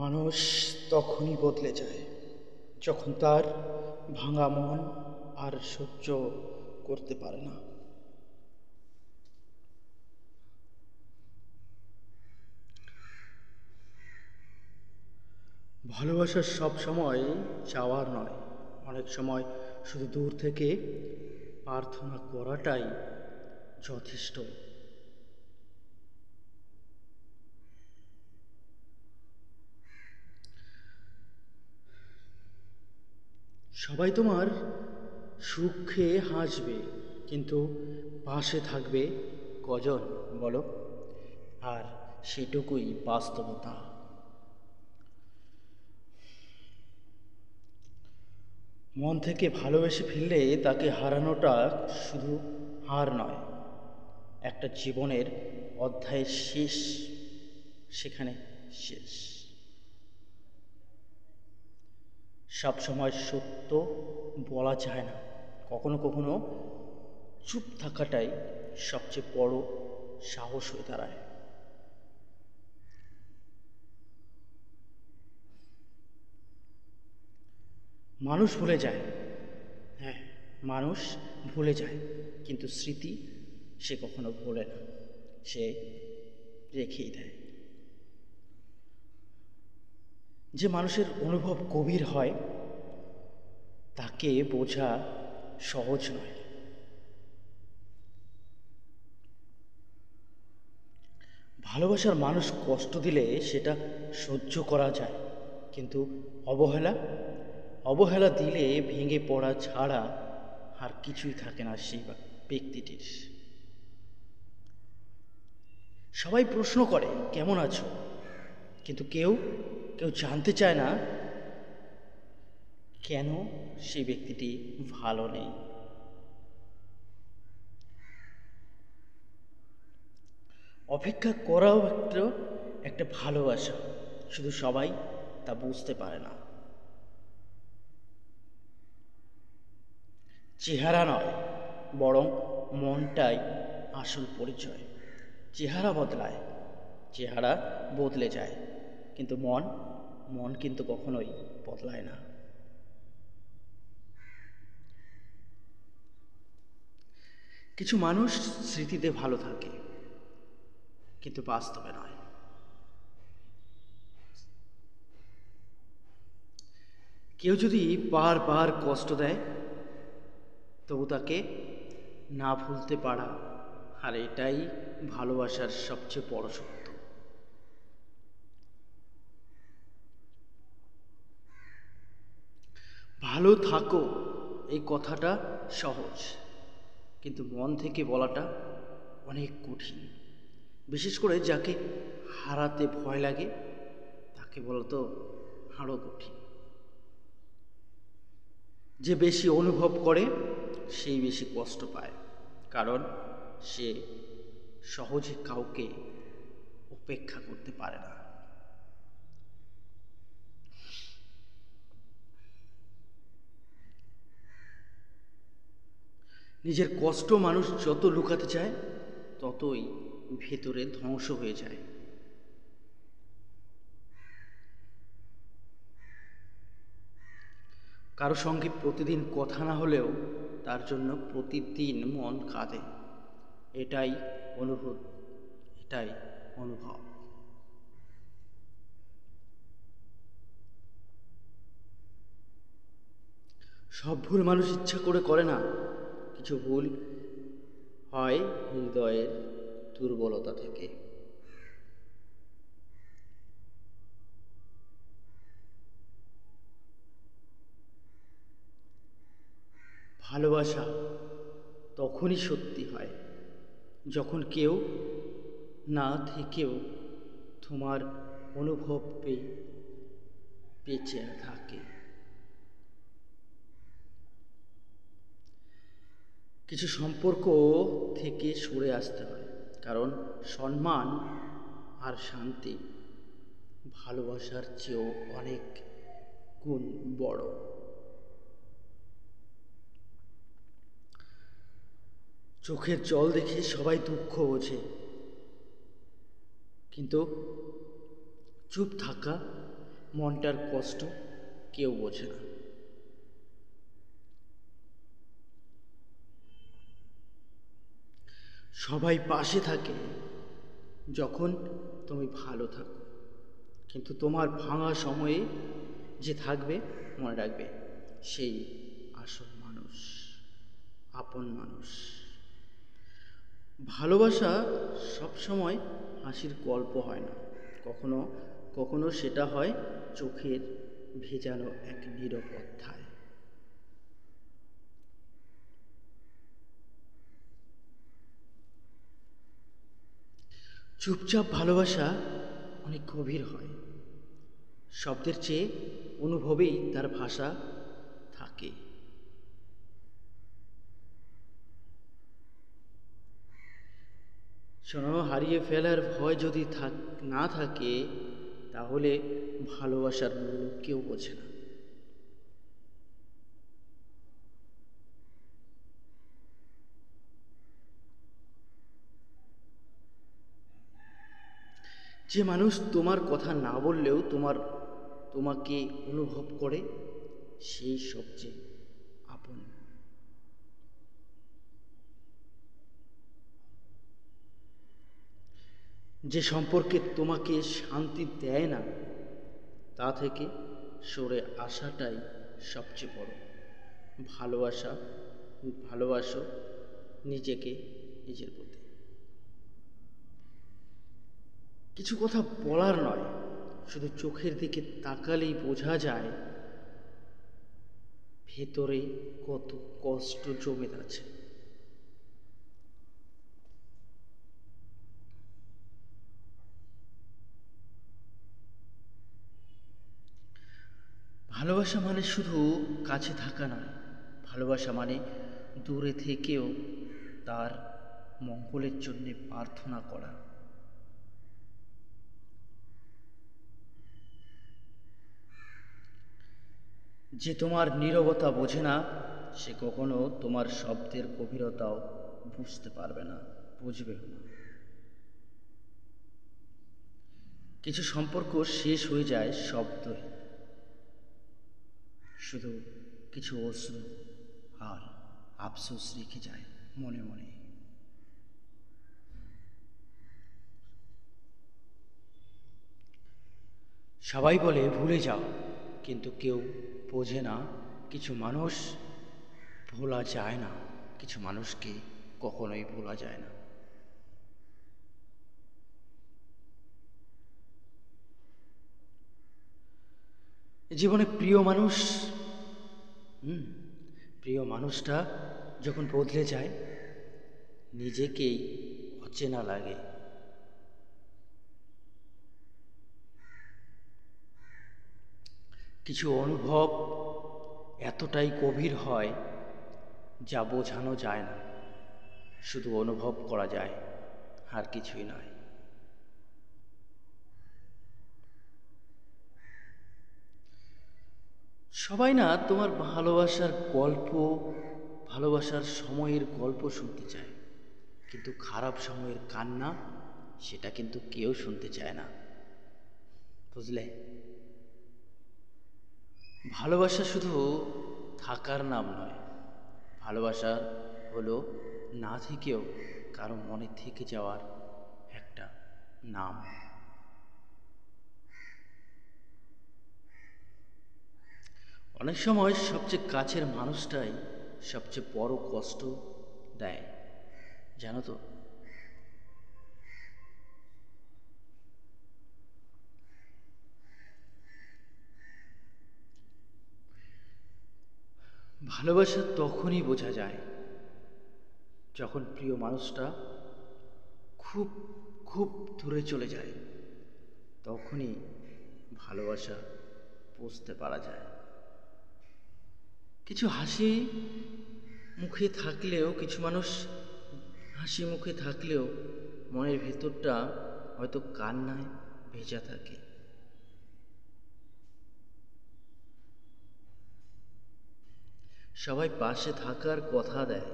মানুষ তখনই বদলে যায় যখন তার ভাঙা মন আর সহ্য করতে পারে না। ভালোবাসা সব সময় চাওয়ার নয়, অনেক সময় শুধু দূর থেকে প্রার্থনা করাটাই যথেষ্ট। সবাই তোমার সুখে হাসবে, কিন্তু পাশে থাকবে কজন বলো? আর সেটুকুই বাস্তবতা। মন থেকে ভালোবেসে ফেললে তাকে হারানোটা শুধু হার নয়, একটা জীবনের অধ্যায়ের শেষ, সেখানে শেষ। সব সময় সত্য বলা যায় না, কখনো কখনো চুপ থাকাটাই সবচেয়ে বড় সাহস হয়ে দাঁড়ায়। মানুষ ভুলে যায়, হ্যাঁ, মানুষ ভুলে যায়, কিন্তু স্মৃতি সে কখনো ভোলে না, সে রেখেই দেয়। যে মানুষের অনুভব গভীর হয় তাকে বোঝা সহজ নয়। ভালোবাসার মানুষ কষ্ট দিলে সেটা সহ্য করা যায়, কিন্তু অবহেলা অবহেলা দিলে ভেঙে পড়া ছাড়া আর কিছুই থাকে না সেই ব্যক্তিটির। সবাই প্রশ্ন করে কেমন আছো, কিন্তু কেউ কেউ জানতে চায় না কেন সেই ব্যক্তিটি ভালো নেই। অপেক্ষা করাও একটা ভালোবাসা, শুধু সবাই তা বুঝতে পারে না। চেহারা নয়, বরং মনটাই আসল পরিচয়। চেহারা বদলায়, চেহারা বদলে যায়, কিন্তু মন মন কিন্তু কখনোই বদলায় না। কিছু মানুষ স্মৃতিতে ভালো থাকে, কিন্তু বাস্তবে নয়। কেউ যদি বারবার কষ্ট দেয়, তবু তাকে না ভুলতে পারা, আর এটাই ভালোবাসার সবচেয়ে বড় সত্য। ভালো থাকো এই কথাটা সহজ, কিন্তু মন থেকে বলাটা অনেক কঠিন। বিশেষ করে যাকে হারাতে ভয় লাগে তাকে বলা তো আরও কঠিন। যে বেশি অনুভব করে সেই বেশি কষ্ট পায়, কারণ সে সহজে কাউকে উপেক্ষা করতে পারে না। নিজের কষ্ট মানুষ যত লুকাতে চায় ততই ভেতরে ধ্বংস হয়ে যায়। কারো সঙ্গে প্রতিদিন কথা না হলেও তার জন্য প্রতিদিন মন কাঁদে, এটাই অনুভব, এটাই অনুভব। সব ভুল মানুষ ইচ্ছা করে না, কিছু ভুল হয় হৃদয়ের দুর্বলতা থেকে। ভালোবাসা তখনই সত্যি হয় যখন কেউ না থেকেও তোমার অনুভব বেঁচে থাকে। কিছু সম্পর্ক থেকে সরে আসতে হয়, কারণ সম্মান আর শান্তি ভালোবাসার চেয়েও অনেক গুণ বড়। চোখের জল দেখে সবাই দুঃখ বোঝে, কিন্তু চুপ থাকা মনটার কষ্ট কেউ বোঝে না। সবাই পাশে থাকে যখন তুমি ভালো থাকো, কিন্তু তোমার ভাঙা সময়ে যে থাকবে, মনে রাখবে, সেই আসল মানুষ, আপন মানুষ। ভালোবাসা সবসময় হাসির গল্প হয় না, কখনো কখনো সেটা হয় চোখের ভেজানো এক নীরব অধ্যায়। চুপচাপ ভালোবাসা অনেক গভীর হয়, শব্দের চেয়ে অনুভবেই তার ভাষা থাকে। শোনো, হারিয়ে ফেলার ভয় যদি না থাকে, তাহলে ভালোবাসার মূল্য কেউ বোঝে না। যে মানুষ তোমার কথা না বললেও তোমাকে অনুভব করে, সেই সবচেয়ে আপন। যে সম্পর্কে তোমাকে শান্তি দেয় না, তা থেকে সরে আসাটাই সবচেয়ে বড় ভালোবাসা। ভালোবাসো নিজেকে, নিজের প্রতি। কিছু কথা বলার নয়, শুধু চোখের দিকে তাকালেই বোঝা যায় ভেতরে কত কষ্ট জমে আছে। ভালোবাসা মানে শুধু কাছে থাকা নয়, ভালোবাসা মানে দূরে থেকেও তার মঙ্গলের জন্য প্রার্থনা করা। যে তোমার নীরবতা বোঝে না, সে কখনো তোমার শব্দের গভীরতাও বুঝতে পারবে না, বুঝবেও না। কিছু সম্পর্ক শেষ হয়ে যায় শব্দে, শুধু কিছু অশ্রু আর আফসোস রেখে যায় মনে মনে। সবাই বলে ভুলে যাও, কিন্তু কেউ বোঝে না কিছু মানুষ ভোলা যায় না, কিছু মানুষকে কখনোই ভোলা যায় না। জীবনে প্রিয় মানুষটা যখন বদলে যায়, নিজেকেই অচেনা লাগে। কিছু অনুভব এতটাই গভীর হয় যা বোঝানো যায় না, শুধু অনুভব করা যায়, আর কিছুই নয়। সবাই না তোমার ভালোবাসার সময়ের গল্প শুনতে চায়, কিন্তু খারাপ সময়ের কান্না সেটা কিন্তু কেউ শুনতে চায় না, বুঝলে? ভালোবাসা শুধু থাকার নাম নয়, ভালোবাসা হলো না থেকেও কারো মনে থেকে যাওয়ার একটা নাম। অনেক সময় সবচেয়ে কাছের মানুষটাই সবচেয়ে বড় কষ্ট দেয়, জানো তো? ভালোবাসা তখনই বোঝা যায় যখন প্রিয় মানুষটা খুব খুব দূরে চলে যায়, তখনই ভালোবাসা বুঝতে পারা যায়। কিছু কিছু মানুষ হাসি মুখে থাকলেও মনের ভেতরটা হয়তো কান্নায় ভেজা থাকে। সবাই পাশে থাকার কথা দেয়,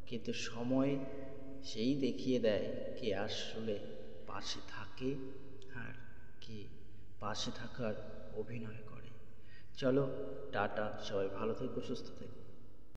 কিন্তু সময় সেই দেখিয়ে দেয় কে আসলে পাশে থাকে আর কে পাশে থাকার অভিনয় করে। চলো টাটা, সবাই ভালো থেকো, সুস্থ থেকো।